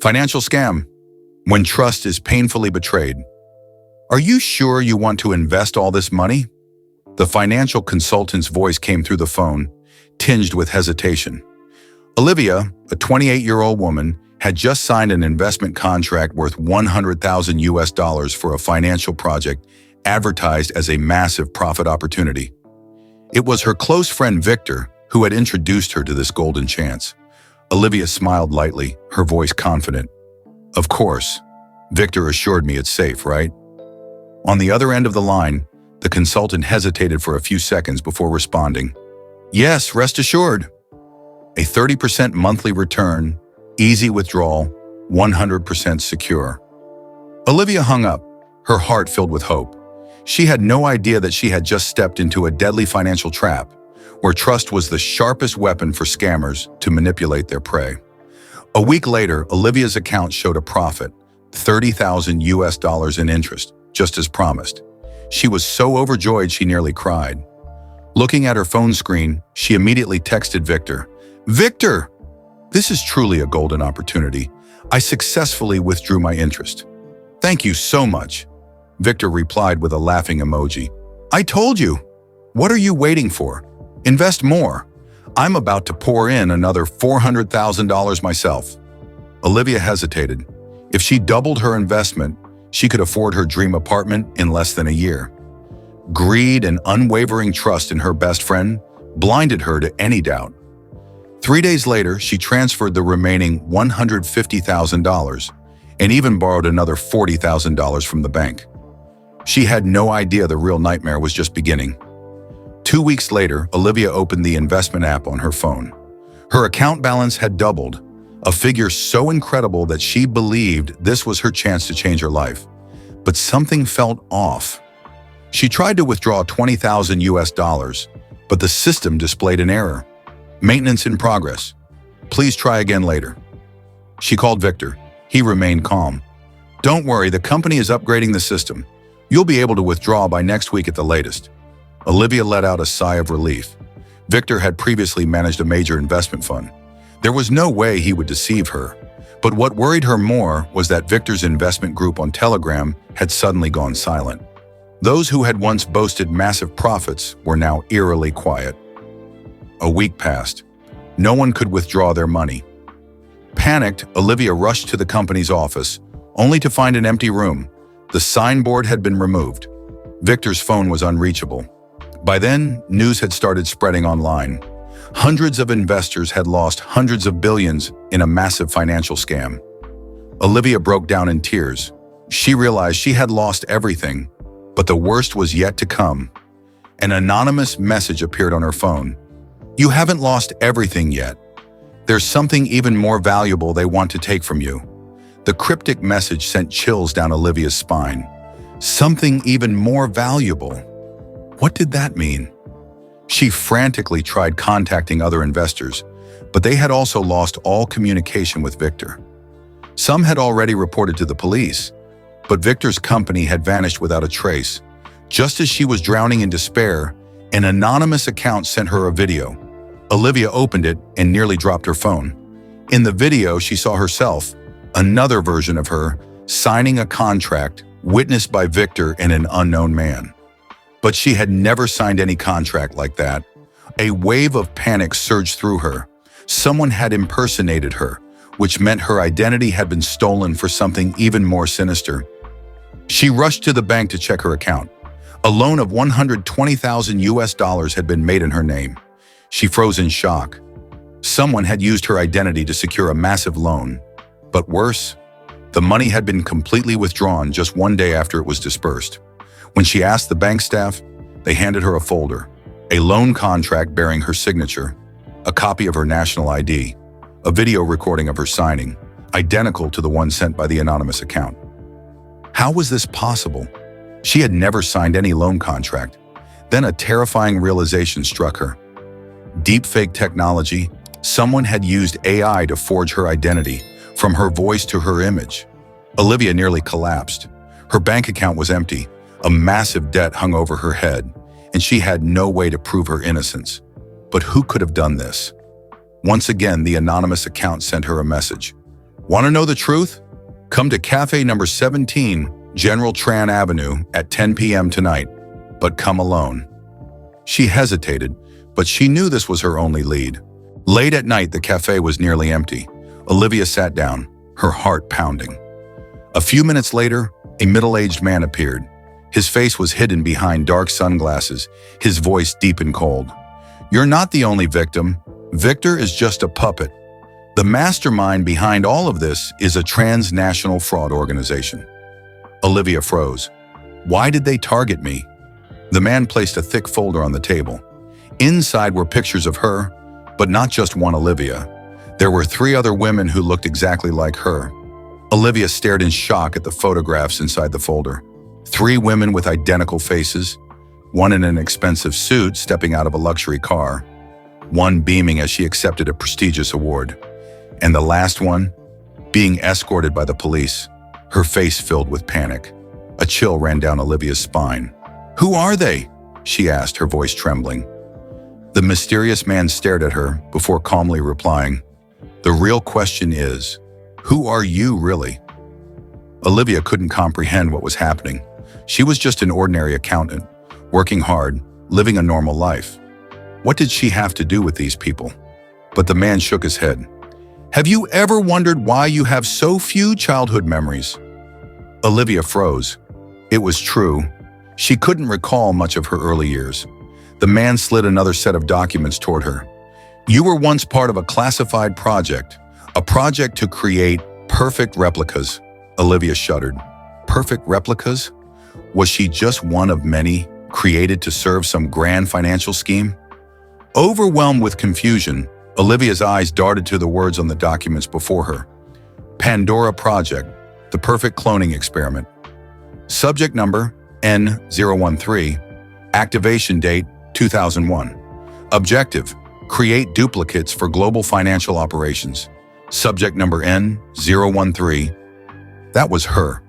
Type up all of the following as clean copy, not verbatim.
Financial scam. When trust is painfully betrayed. Are you sure you want to invest all this money? The financial consultant's voice came through the phone, tinged with hesitation. Olivia, a 28-year-old woman, had just signed an investment contract worth $100,000 for a financial project advertised as a massive profit opportunity. It was her close friend Victor who had introduced her to this golden chance. Olivia smiled lightly, her voice confident. Of course, Victor assured me it's safe, right? On the other end of the line, the consultant hesitated for a few seconds before responding. Yes, rest assured. A 30% monthly return, easy withdrawal, 100% secure. Olivia hung up, her heart filled with hope. She had no idea that she had just stepped into a deadly financial trap, where trust was the sharpest weapon for scammers to manipulate their prey. A week later, Olivia's account showed a profit, $30,000 in interest, just as promised. She was so overjoyed she nearly cried. Looking at her phone screen, she immediately texted Victor. Victor! This is truly a golden opportunity. I successfully withdrew my interest. Thank you so much. Victor replied with a laughing emoji. I told you. What are you waiting for? Invest more. I'm about to pour in another $400,000 myself. Olivia hesitated. If she doubled her investment, she could afford her dream apartment in less than a year. Greed and unwavering trust in her best friend blinded her to any doubt. 3 days later, she transferred the remaining $150,000 and even borrowed another $40,000 from the bank. She had no idea the real nightmare was just beginning. 2 weeks later, Olivia opened the investment app on her phone. Her account balance had doubled, a figure so incredible that she believed this was her chance to change her life. But something felt off. She tried to withdraw $20,000, but the system displayed an error. Maintenance in progress. Please try again later. She called Victor. He remained calm. Don't worry, the company is upgrading the system. You'll be able to withdraw by next week at the latest. Olivia let out a sigh of relief. Victor had previously managed a major investment fund. There was no way he would deceive her. But what worried her more was that Victor's investment group on Telegram had suddenly gone silent. Those who had once boasted massive profits were now eerily quiet. A week passed. No one could withdraw their money. Panicked, Olivia rushed to the company's office, only to find an empty room. The signboard had been removed. Victor's phone was unreachable. By then, news had started spreading online. Hundreds of investors had lost hundreds of billions in a massive financial scam. Olivia broke down in tears. She realized she had lost everything, but the worst was yet to come. An anonymous message appeared on her phone. You haven't lost everything yet. There's something even more valuable they want to take from you. The cryptic message sent chills down Olivia's spine. Something even more valuable. What did that mean? She frantically tried contacting other investors, but they had also lost all communication with Victor. Some had already reported to the police, but Victor's company had vanished without a trace. Just as she was drowning in despair, an anonymous account sent her a video. Olivia opened it and nearly dropped her phone. In the video, she saw herself, another version of her, signing a contract witnessed by Victor and an unknown man. But she had never signed any contract like that. A wave of panic surged through her. Someone had impersonated her, which meant her identity had been stolen for something even more sinister. She rushed to the bank to check her account. A loan of $120,000 had been made in her name. She froze in shock. Someone had used her identity to secure a massive loan. But worse, the money had been completely withdrawn just 1 day after it was dispersed. When she asked the bank staff, they handed her a folder, a loan contract bearing her signature, a copy of her national ID, a video recording of her signing, identical to the one sent by the anonymous account. How was this possible? She had never signed any loan contract. Then a terrifying realization struck her. Deepfake technology, someone had used AI to forge her identity, from her voice to her image. Olivia nearly collapsed. Her bank account was empty, a massive debt hung over her head, and she had no way to prove her innocence. But who could have done this? Once again, the anonymous account sent her a message. Want to know the truth? Come to Cafe number 17, General Tran Avenue at 10 p.m. tonight, but come alone. She hesitated, but she knew this was her only lead. Late at night, the cafe was nearly empty. Olivia sat down, her heart pounding. A few minutes later, a middle-aged man appeared. His face was hidden behind dark sunglasses, his voice deep and cold. You're not the only victim. Victor is just a puppet. The mastermind behind all of this is a transnational fraud organization. Olivia froze. Why did they target me? The man placed a thick folder on the table. Inside were pictures of her, but not just one Olivia. There were 3 other women who looked exactly like her. Olivia stared in shock at the photographs inside the folder. 3 women with identical faces, one in an expensive suit stepping out of a luxury car, one beaming as she accepted a prestigious award, and the last one being escorted by the police, her face filled with panic. A chill ran down Olivia's spine. Who are they? She asked, her voice trembling. The mysterious man stared at her before calmly replying, the real question is, who are you really? Olivia couldn't comprehend what was happening. She was just an ordinary accountant, working hard, living a normal life. What did she have to do with these people? But the man shook his head. Have you ever wondered why you have so few childhood memories? Olivia froze. It was true. She couldn't recall much of her early years. The man slid another set of documents toward her. You were once part of a classified project, a project to create perfect replicas. Olivia shuddered. Perfect replicas? Was she just one of many, created to serve some grand financial scheme? Overwhelmed with confusion, Olivia's eyes darted to the words on the documents before her. Pandora Project, the perfect cloning experiment. Subject number, N013. Activation date, 2001. Objective, create duplicates for global financial operations. Subject number N013. That was her.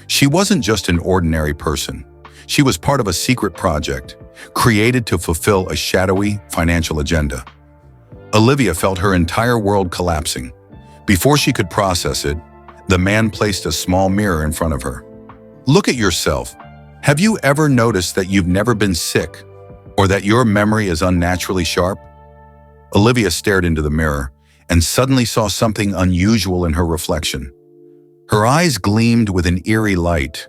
She wasn't just an ordinary person. She was part of a secret project, created to fulfill a shadowy financial agenda. Olivia felt her entire world collapsing. Before she could process it, the man placed a small mirror in front of her. Look at yourself. Have you ever noticed that you've never been sick, or that your memory is unnaturally sharp? Olivia stared into the mirror and suddenly saw something unusual in her reflection. Her eyes gleamed with an eerie light,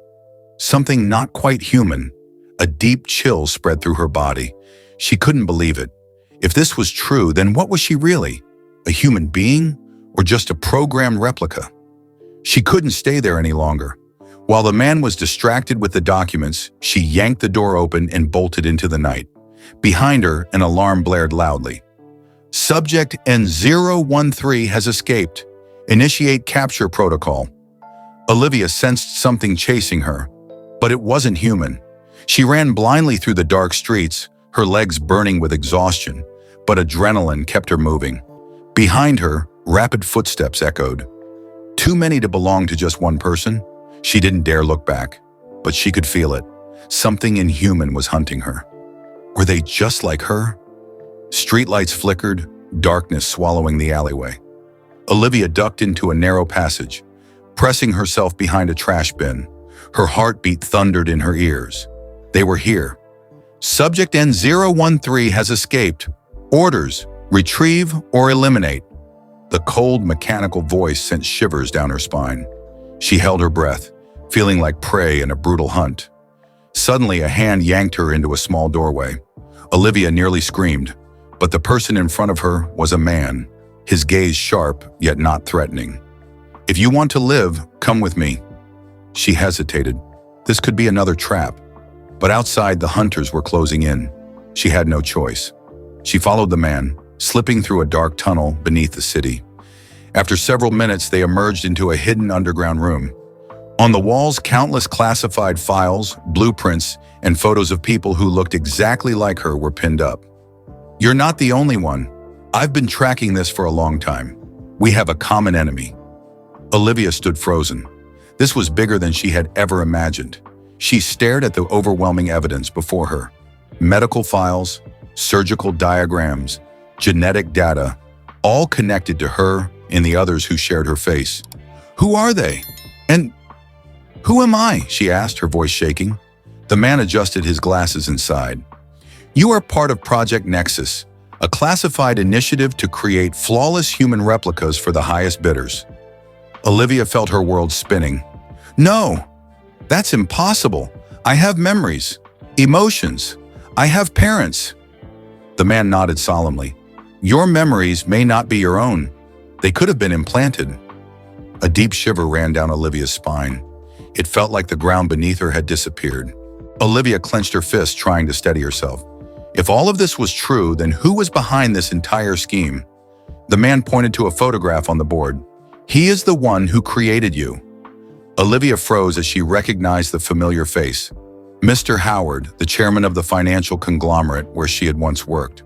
something not quite human. A deep chill spread through her body. She couldn't believe it. If this was true, then what was she really? A human being, or just a programmed replica? She couldn't stay there any longer. While the man was distracted with the documents, she yanked the door open and bolted into the night. Behind her, an alarm blared loudly. Subject N013 has escaped. Initiate capture protocol. Olivia sensed something chasing her, but it wasn't human. She ran blindly through the dark streets, her legs burning with exhaustion, but adrenaline kept her moving. Behind her, rapid footsteps echoed. Too many to belong to just one person. She didn't dare look back, but she could feel it. Something inhuman was hunting her. Were they just like her? Streetlights flickered, darkness swallowing the alleyway. Olivia ducked into a narrow passage, pressing herself behind a trash bin. Her heartbeat thundered in her ears. They were here. Subject N013 has escaped. Orders, retrieve or eliminate. The cold, mechanical voice sent shivers down her spine. She held her breath, feeling like prey in a brutal hunt. Suddenly, a hand yanked her into a small doorway. Olivia nearly screamed, but the person in front of her was a man, his gaze sharp yet not threatening. If you want to live, come with me. She hesitated. This could be another trap. But outside, the hunters were closing in. She had no choice. She followed the man, slipping through a dark tunnel beneath the city. After several minutes, they emerged into a hidden underground room. On the walls, countless classified files, blueprints, and photos of people who looked exactly like her were pinned up. You're not the only one. I've been tracking this for a long time. We have a common enemy. Olivia stood frozen. This was bigger than she had ever imagined. She stared at the overwhelming evidence before her. Medical files, surgical diagrams, genetic data, all connected to her and the others who shared her face. Who are they? And who am I? She asked, her voice shaking. The man adjusted his glasses and sighed. You are part of Project Nexus, a classified initiative to create flawless human replicas for the highest bidders. Olivia felt her world spinning. No, that's impossible. I have memories, emotions. I have parents. The man nodded solemnly. Your memories may not be your own. They could have been implanted. A deep shiver ran down Olivia's spine. It felt like the ground beneath her had disappeared. Olivia clenched her fist, trying to steady herself. If all of this was true, then who was behind this entire scheme? The man pointed to a photograph on the board. He is the one who created you. Olivia froze as she recognized the familiar face. Mr. Howard, the chairman of the financial conglomerate where she had once worked.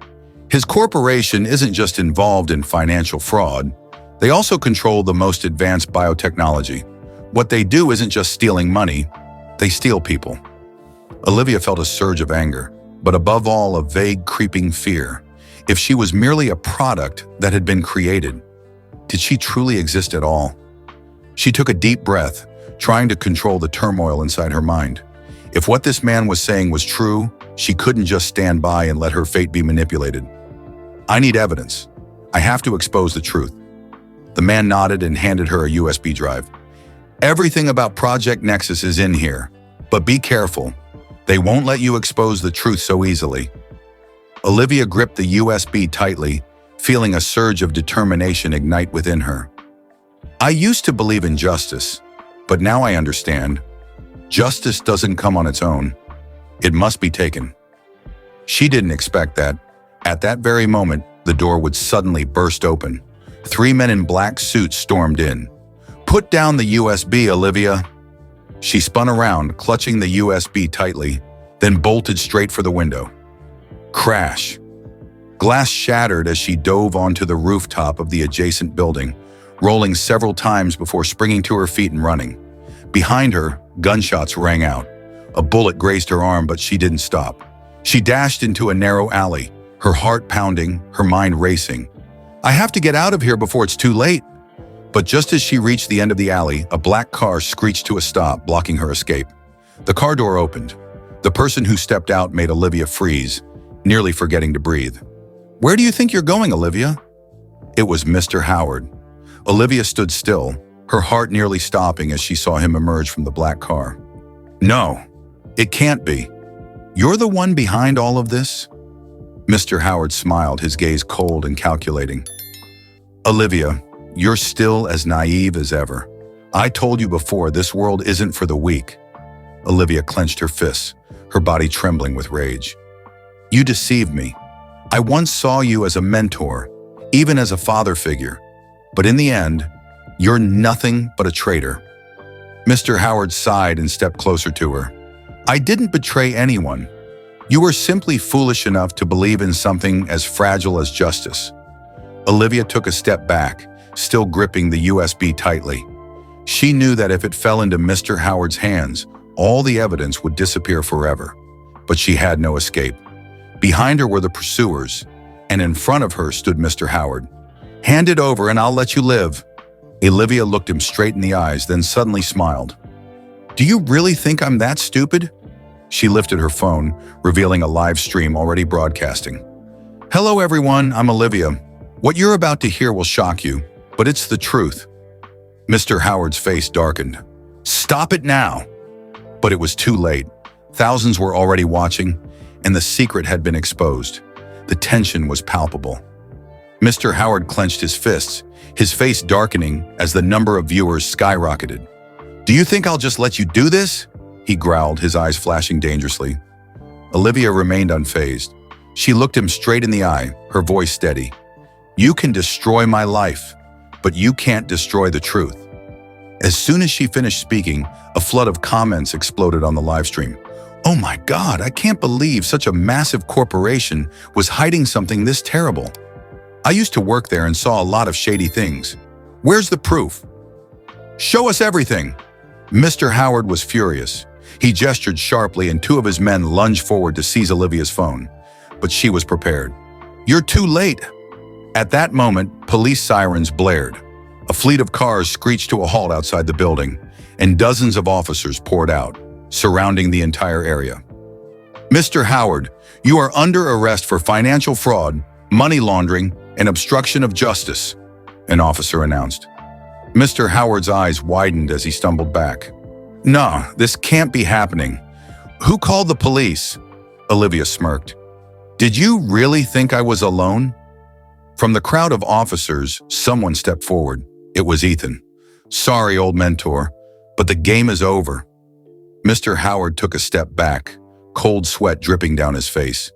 His corporation isn't just involved in financial fraud. They also control the most advanced biotechnology. What they do isn't just stealing money, they steal people. Olivia felt a surge of anger, but above all, a vague, creeping fear. If she was merely a product that had been created, did she truly exist at all? She took a deep breath, trying to control the turmoil inside her mind. If what this man was saying was true, she couldn't just stand by and let her fate be manipulated. I need evidence. I have to expose the truth. The man nodded and handed her a USB drive. Everything about Project Nexus is in here, but be careful. They won't let you expose the truth so easily. Olivia gripped the USB tightly, feeling a surge of determination ignite within her. I used to believe in justice, but now I understand. Justice doesn't come on its own. It must be taken. She didn't expect that. At that very moment, the door would suddenly burst open. 3 men in black suits stormed in. Put down the USB, Olivia. She spun around, clutching the USB tightly, then bolted straight for the window. Crash. Glass shattered as she dove onto the rooftop of the adjacent building, rolling several times before springing to her feet and running. Behind her, gunshots rang out. A bullet grazed her arm, but she didn't stop. She dashed into a narrow alley, her heart pounding, her mind racing. I have to get out of here before it's too late. But just as she reached the end of the alley, a black car screeched to a stop, blocking her escape. The car door opened. The person who stepped out made Olivia freeze, nearly forgetting to breathe. Where do you think you're going, Olivia? It was Mr. Howard. Olivia stood still, her heart nearly stopping as she saw him emerge from the black car. No, it can't be. You're the one behind all of this? Mr. Howard smiled, his gaze cold and calculating. Olivia, you're still as naive as ever. I told you before, this world isn't for the weak. Olivia clenched her fists, her body trembling with rage. You deceived me. I once saw you as a mentor, even as a father figure. But in the end, you're nothing but a traitor. Mr. Howard sighed and stepped closer to her. I didn't betray anyone. You were simply foolish enough to believe in something as fragile as justice. Olivia took a step back, still gripping the USB tightly. She knew that if it fell into Mr. Howard's hands, all the evidence would disappear forever. But she had no escape. Behind her were the pursuers, and in front of her stood Mr. Howard. Hand it over and I'll let you live. Olivia looked him straight in the eyes, then suddenly smiled. Do you really think I'm that stupid? She lifted her phone, revealing a live stream already broadcasting. Hello everyone, I'm Olivia. What you're about to hear will shock you, but it's the truth. Mr. Howard's face darkened. Stop it now! But it was too late. Thousands were already watching, and the secret had been exposed. The tension was palpable. Mr. Howard clenched his fists, his face darkening as the number of viewers skyrocketed. Do you think I'll just let you do this? He growled, his eyes flashing dangerously. Olivia remained unfazed. She looked him straight in the eye, her voice steady. You can destroy my life, but you can't destroy the truth. As soon as she finished speaking, a flood of comments exploded on the live stream. Oh my God, I can't believe such a massive corporation was hiding something this terrible. I used to work there and saw a lot of shady things. Where's the proof? Show us everything. Mr. Howard was furious. He gestured sharply and 2 of his men lunged forward to seize Olivia's phone. But she was prepared. You're too late. At that moment, police sirens blared. A fleet of cars screeched to a halt outside the building, and dozens of officers poured out, surrounding the entire area. Mr. Howard, you are under arrest for financial fraud, money laundering, and obstruction of justice, an officer announced. Mr. Howard's eyes widened as he stumbled back. "No, this can't be happening. Who called the police?" Olivia smirked. "Did you really think I was alone?" From the crowd of officers, someone stepped forward. It was Ethan. "Sorry, old mentor, but the game is over." Mr. Howard took a step back, cold sweat dripping down his face.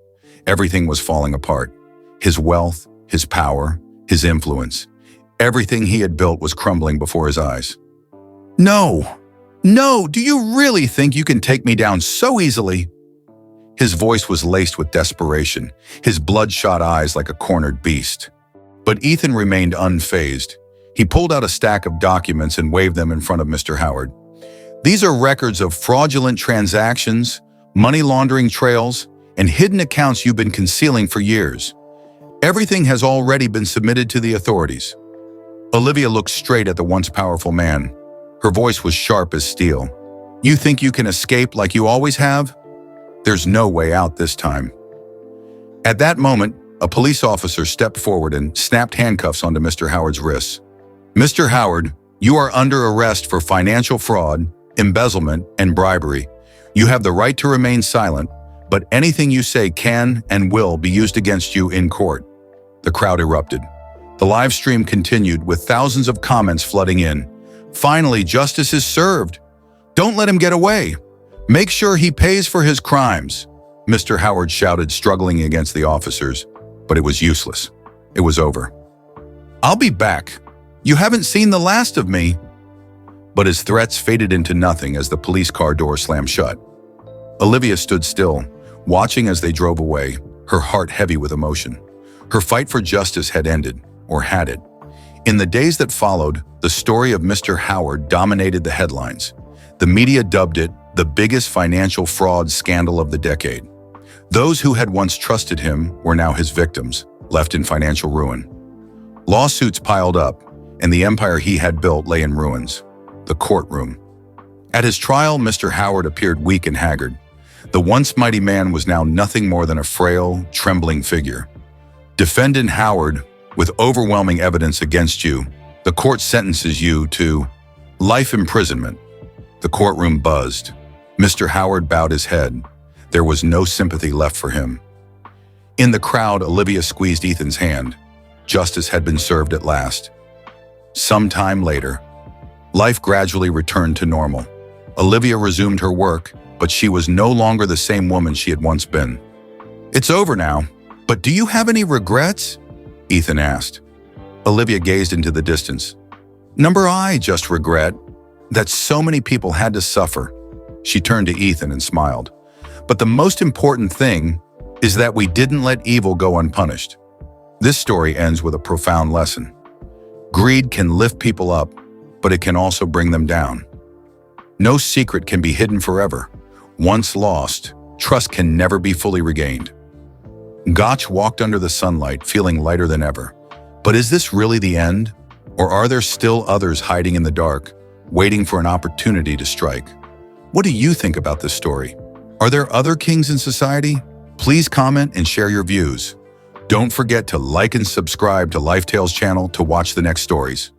Everything was falling apart. His wealth, his power, his influence. Everything he had built was crumbling before his eyes. "No! No! Do you really think you can take me down so easily?" His voice was laced with desperation, his bloodshot eyes like a cornered beast. But Ethan remained unfazed. He pulled out a stack of documents and waved them in front of Mr. Howard. "These are records of fraudulent transactions, money laundering trails, and hidden accounts you've been concealing for years. Everything has already been submitted to the authorities." Olivia looked straight at the once powerful man. Her voice was sharp as steel. "You think you can escape like you always have? There's no way out this time." At that moment, a police officer stepped forward and snapped handcuffs onto Mr. Howard's wrists. "Mr. Howard, you are under arrest for financial fraud, embezzlement, and bribery. You have the right to remain silent, but anything you say can and will be used against you in court." The crowd erupted. The live stream continued with thousands of comments flooding in. "Finally, justice is served. Don't let him get away. Make sure he pays for his crimes," Mr. Howard shouted, struggling against the officers. But it was useless. It was over. "I'll be back. You haven't seen the last of me." But his threats faded into nothing as the police car door slammed shut. Olivia stood still, watching as they drove away, her heart heavy with emotion. Her fight for justice had ended, or had it? In the days that followed, the story of Mr. Howard dominated the headlines. The media dubbed it the biggest financial fraud scandal of the decade. Those who had once trusted him were now his victims, left in financial ruin. Lawsuits piled up, and the empire he had built lay in ruins. The courtroom. At his trial, Mr. Howard appeared weak and haggard. The once mighty man was now nothing more than a frail, trembling figure. "Defendant Howard, with overwhelming evidence against you, the court sentences you to life imprisonment." The courtroom buzzed. Mr. Howard bowed his head. There was no sympathy left for him. In the crowd, Olivia squeezed Ethan's hand. Justice had been served at last. Some time later, life gradually returned to normal. Olivia resumed her work, but she was no longer the same woman she had once been. "It's over now, but do you have any regrets?" Ethan asked. Olivia gazed into the distance. I just regret that so many people had to suffer." She turned to Ethan and smiled. "But the most important thing is that we didn't let evil go unpunished." This story ends with a profound lesson. Greed can lift people up, but it can also bring them down. No secret can be hidden forever. Once lost, trust can never be fully regained. Gotch walked under the sunlight, feeling lighter than ever. But is this really the end? Or are there still others hiding in the dark, waiting for an opportunity to strike? What do you think about this story? Are there other kings in society? Please comment and share your views. Don't forget to like and subscribe to Life Tales channel to watch the next stories.